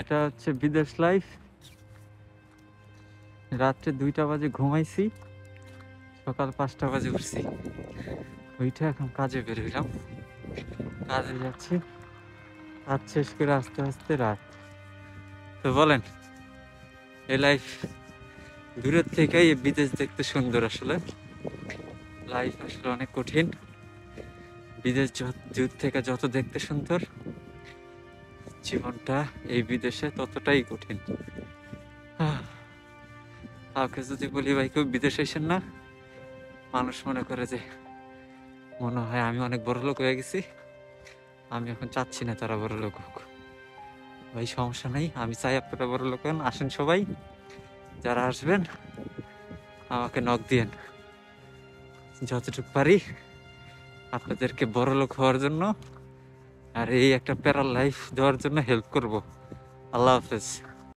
এটা হচ্ছে বিদেশ লাইফ। রাত্রে 2টা বাজে ঘুমাইছি, সকাল 5টা বাজে উঠছি। ওইটা এখন কাজে বের হইলাম, কাজে যাচ্ছি। কাজ শেষ করে আস্তে আস্তে রাত। তো বলেন, এই লাইফ দূরের থেকেই বিদেশ দেখতে সুন্দর। আসলে লাইফ আসলে অনেক কঠিন। বিদেশ দূর থেকে যত দেখতে সুন্দর, জীবনটা এই বিদেশে ততটাই কঠিন। কাউকে যদি বলি ভাই কেউ বিদেশে আসেন না, মানুষ মনে করে যে মনে হয় আমি অনেক বড় লোক হয়ে গেছি, আমি এখন চাচ্ছি না তারা বড় লোক হোক। ভাই সমস্যা নেই, আমি চাই আপনারা বড় লোক হন। আসেন সবাই, যারা আসবেন আমাকে নক দিয়েন, যতটুকু পারি আপনাদেরকে বড় লোক হওয়ার জন্য আর এই একটা প্যারা লাইফ দেওয়ার জন্য হেল্প করব। আল্লাহ হাফেজ।